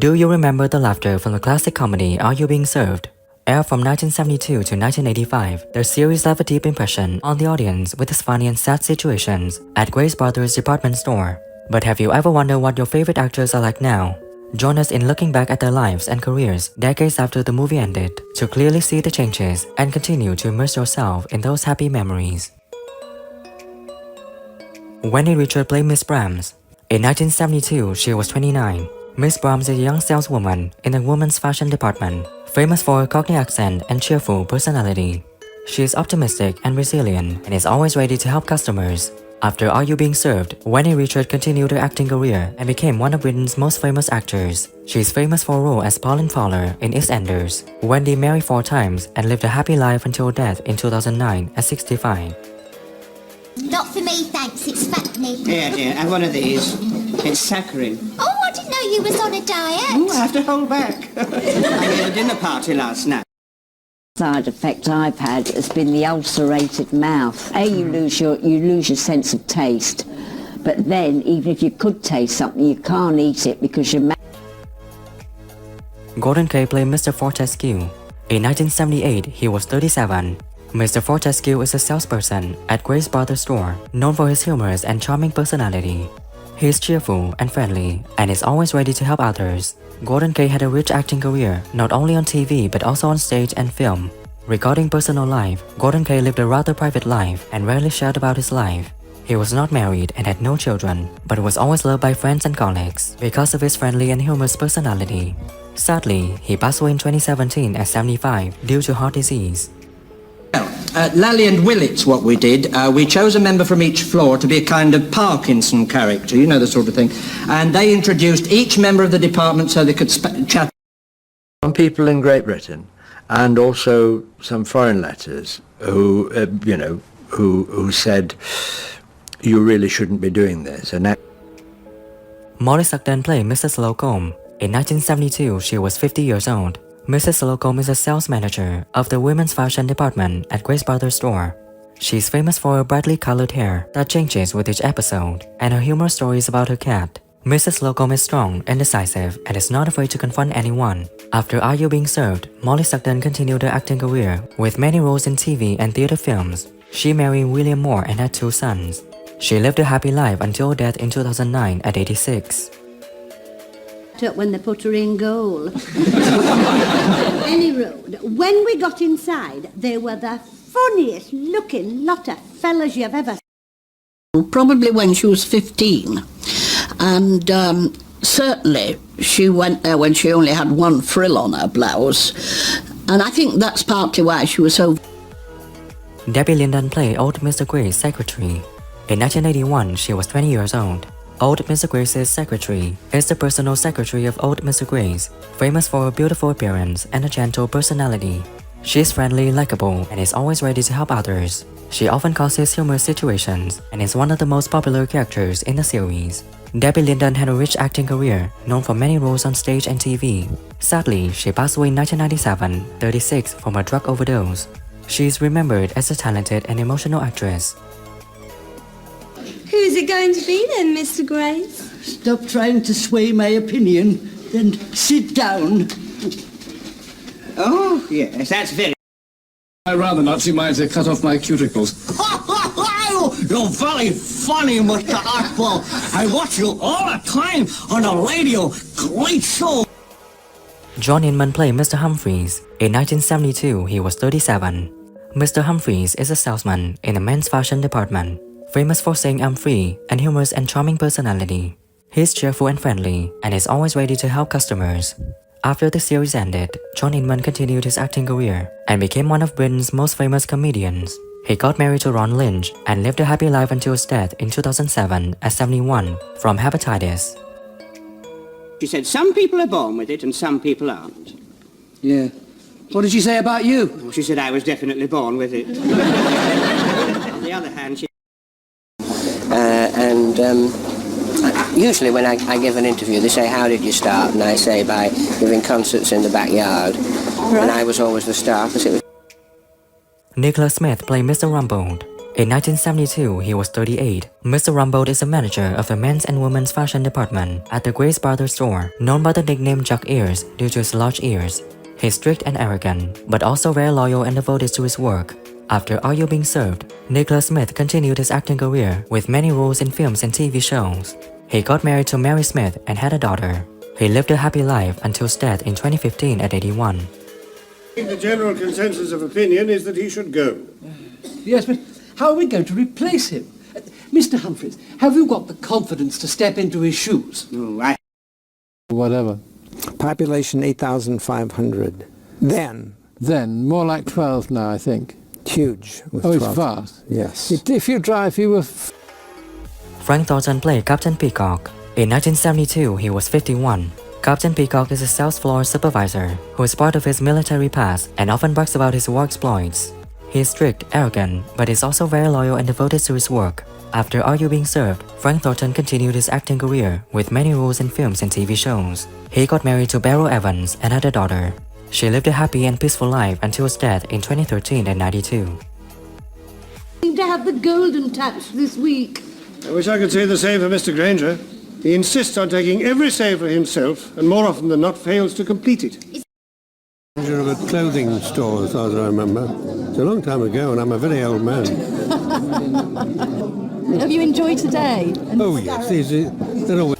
Do you remember the laughter from the classic comedy Are You Being Served? Aired from 1972 to 1985, the series left a deep impression on the audience with its funny and sad situations at Grace Brothers department store. But have you ever wondered what your favorite actors are like now? Join us in looking back at their lives and careers decades after the movie ended to clearly see the changes and continue to immerse yourself in those happy memories. Wendy Richard played Miss Brahms. In 1972, she was 29. Miss Brahms is a young saleswoman in the women's fashion department, famous for her Cockney accent and cheerful personality. She is optimistic and resilient and is always ready to help customers. After Are You Being Served, Wendy Richard continued her acting career and became one of Britain's most famous actors. She is famous for a role as Pauline Fowler in EastEnders. Wendy married 4 times and lived a happy life until death in 2009 at 65. Not for me, thanks. It's fattening. Here, dear, have one of these. It's saccharine. Oh, I didn't know you was on a diet. Ooh, I have to hold back. I had a dinner party last night. Side effect I've had has been the ulcerated mouth. You lose your sense of taste, but then even if you could taste something, you can't eat it because your mouth. Gordon Kaye played Mr. Fortescue. In 1978, he was 37. Mr. Fortescue is a salesperson at Grace Brothers store, known for his humorous and charming personality. He is cheerful and friendly, and is always ready to help others. Gordon Kaye had a rich acting career, not only on TV but also on stage and film. Regarding personal life, Gordon Kaye lived a rather private life and rarely shared about his life. He was not married and had no children, but was always loved by friends and colleagues because of his friendly and humorous personality. Sadly, he passed away in 2017 at 75 due to heart disease. Lally and Willet's what we did. We chose a member from each floor to be a kind of Parkinson character, you know, the sort of thing. And they introduced each member of the department so they could chat. Some people in Great Britain, and also some foreign letters, who, who said, you really shouldn't be doing this. And Molly Sugden played Mrs. Slocombe. In 1972, she was 50 years old. Mrs. Slocombe is a sales manager of the women's fashion department at Grace Brothers store. She is famous for her brightly colored hair that changes with each episode and her humorous stories about her cat. Mrs. Slocombe is strong and decisive and is not afraid to confront anyone. After Are You Being Served, Molly Sugden continued her acting career with many roles in TV and theater films. She married William Moore and had 2 sons. She lived a happy life until death in 2009 at 86. When they put her in goal. Any road, when we got inside, they were the funniest looking lot of fellas you've ever seen. Probably when she was 15. And certainly she went there when she only had 1 frill on her blouse. And I think that's partly why she was so... Debbie Linden played Old Mr. Gray's secretary. In 1981, she was 20 years old. Old Mr. Grace's secretary is the personal secretary of Old Mr. Grace, famous for her beautiful appearance and a gentle personality. She is friendly, likable, and is always ready to help others. She often causes humorous situations and is one of the most popular characters in the series. Debbie Linden had a rich acting career, known for many roles on stage and TV. Sadly, she passed away in 1997, 36, from a drug overdose. She is remembered as a talented and emotional actress. Who's it going to be then, Mr. Grace? Stop trying to sway my opinion, then sit down. Oh, yes, that's very... I'd rather not see mine to cut off my cuticles. You're very funny, Mr. Oswald. I watch you all the time on the radio. Great show. John Inman played Mr. Humphreys. In 1972, he was 37. Mr. Humphreys is a salesman in the men's fashion department, famous for saying "I'm free" and humorous and charming personality. He is cheerful and friendly and is always ready to help customers. After the series ended, John Inman continued his acting career and became one of Britain's most famous comedians. He got married to Ron Lynch and lived a happy life until his death in 2007 at 71 from hepatitis. She said some people are born with it and some people aren't. Yeah. What did she say about you? Well, she said I was definitely born with it. On the other hand, she... Usually when I give an interview, they say, how did you start? And I say, by giving concerts in the backyard. Right. And I was always the star, because it was... Nicholas Smith played Mr. Rumbold. In 1972, he was 38. Mr. Rumbold is the manager of the men's and women's fashion department at the Grace Brothers store, known by the nickname Jack Ears due to his large ears. He's strict and arrogant, but also very loyal and devoted to his work. After Are You Being Served, Nicholas Smith continued his acting career with many roles in films and TV shows. He got married to Mary Smith and had a daughter. He lived a happy life until his death in 2015 at 81. The general consensus of opinion is that he should go. Yes, but how are we going to replace him? Mr. Humphreys, have you got the confidence to step into his shoes? Oh, Whatever. Population 8,500. Then, more like 12 now, I think. Huge. Oh, it's vast. Yes. If you drive, you were... Frank Thornton played Captain Peacock. In 1972, he was 51. Captain Peacock is a sales floor supervisor who is part of his military past and often brags about his war exploits. He is strict, arrogant, but is also very loyal and devoted to his work. After Are You Being Served, Frank Thornton continued his acting career with many roles in films and TV shows. He got married to Beryl Evans and had a daughter. She lived a happy and peaceful life until his death in 2013 at 92. Seem to have the golden touch this week. I wish I could say the same for Mr. Granger. He insists on taking every sale for himself, and more often than not fails to complete it. Manager of a clothing store, as far as I remember. It's a long time ago, and I'm a very old man. Have you enjoyed today? Oh yes, they're always...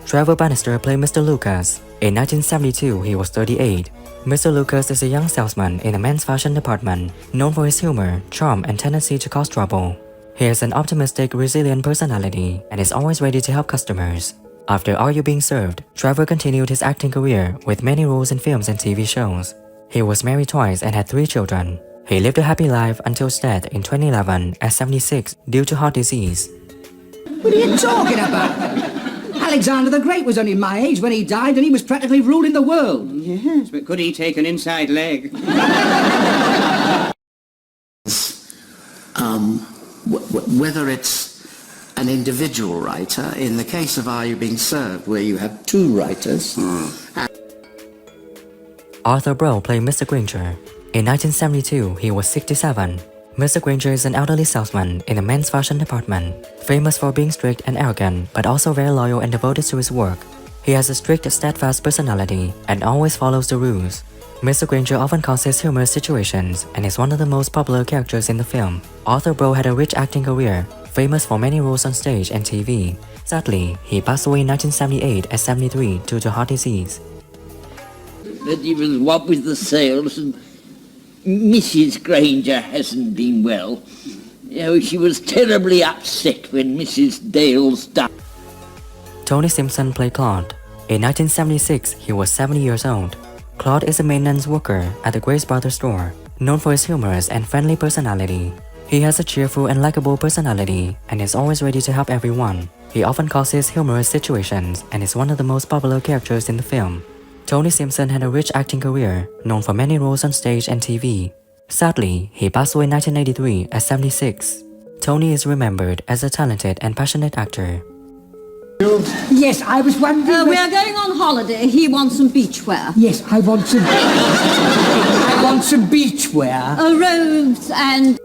Trevor Bannister played Mr. Lucas. In 1972, he was 38. Mr. Lucas is a young salesman in the men's fashion department, known for his humor, charm, and tendency to cause trouble. He has an optimistic, resilient personality and is always ready to help customers. After Are You Being Served, Trevor continued his acting career with many roles in films and TV shows. He was married twice and had 3 children. He lived a happy life until his death in 2011 at 76 due to heart disease. What are you talking about? Alexander the Great was only my age when he died, and he was practically ruling the world. Yes, but could he take an inside leg? Whether it's an individual writer, in the case of Are You Being Served, where you have 2 writers. Arthur Brough played Mr. Granger. In 1972, he was 67. Mr. Granger is an elderly salesman in the men's fashion department, famous for being strict and arrogant, but also very loyal and devoted to his work. He has a strict, steadfast personality and always follows the rules. Mr. Granger often causes humorous situations and is one of the most popular characters in the film. Arthur Brough had a rich acting career, famous for many roles on stage and TV. Sadly, he passed away in 1978 at 73 due to heart disease. That he was what with the sales, and Mrs. Granger hasn't been well. You know, she was terribly upset when Mrs. Dales died. Tony Simpson played Claude. In 1976, he was 70 years old. Claude is a maintenance worker at the Grace Brothers store, known for his humorous and friendly personality. He has a cheerful and likable personality and is always ready to help everyone. He often causes humorous situations and is one of the most popular characters in the film. Tony Simpson had a rich acting career, known for many roles on stage and TV. Sadly, he passed away in 1983 at 76. Tony is remembered as a talented and passionate actor. Yes, I was wondering... We are going on holiday. He wants some beachwear. Yes, I want some... I want some beachwear. Robes and...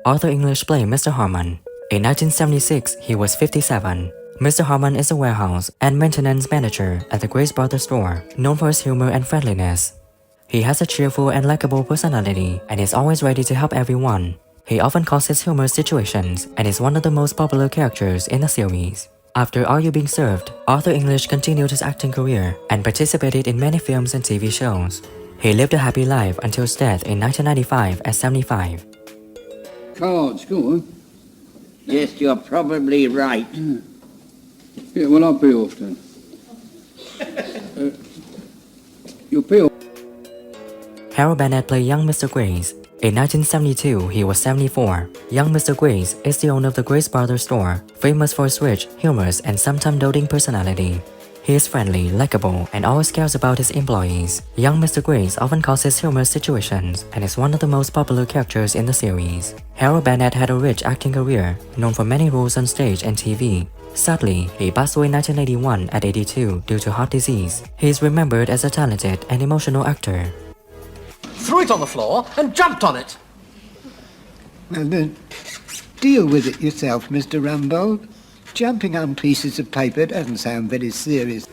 Arthur English played Mr. Harmon. In 1976, he was 57. Mr. Harmon is a warehouse and maintenance manager at the Grace Brothers store, known for his humor and friendliness. He has a cheerful and likable personality and is always ready to help everyone. He often causes humorous situations and is one of the most popular characters in the series. After Are You Being Served, Arthur English continued his acting career and participated in many films and TV shows. He lived a happy life until his death in 1995 at 75. Cards, go on. Yes, you're probably right. Yeah, well, I'll pay off then. You'll pay off. Harold Bennett played young Mr. Grace. In 1972, he was 74. Young Mr. Grace is the owner of the Grace Brothers store, famous for his rich, humorous, and sometimes doting personality. He is friendly, likable, and always cares about his employees. Young Mr. Grace often causes humorous situations and is one of the most popular characters in the series. Harold Bennett had a rich acting career, known for many roles on stage and TV. Sadly, he passed away in 1981 at 82 due to heart disease. He is remembered as a talented and emotional actor. Threw it on the floor and jumped on it. Well, then, deal with it yourself, Mr. Rumbold. Jumping on pieces of paper doesn't sound very serious.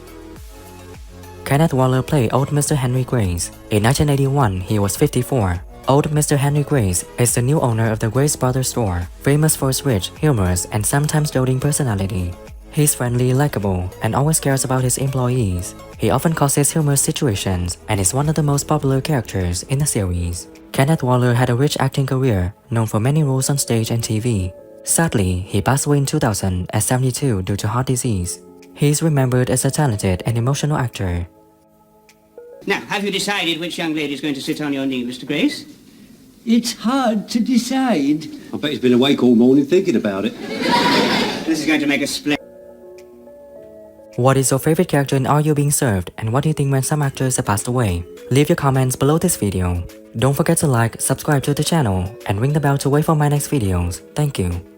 Kenneth Waller played old Mr. Henry Grace. In 1981, he was 54. Old Mr. Henry Grace is the new owner of the Grace Brothers store, famous for his rich, humorous, and sometimes doting personality. He's friendly, likable, and always cares about his employees. He often causes humorous situations and is one of the most popular characters in the series. Kenneth Waller had a rich acting career, known for many roles on stage and TV. Sadly, he passed away in 2000 at 72 due to heart disease. He is remembered as a talented and emotional actor. Now, have you decided which young lady is going to sit on your knee, Mr. Grace? It's hard to decide. I bet he's been awake all morning thinking about it. This is going to make a splendid... What is your favorite character in Are You Being Served, and what do you think when some actors have passed away? Leave your comments below this video. Don't forget to like, subscribe to the channel, and ring the bell to wait for my next videos. Thank you.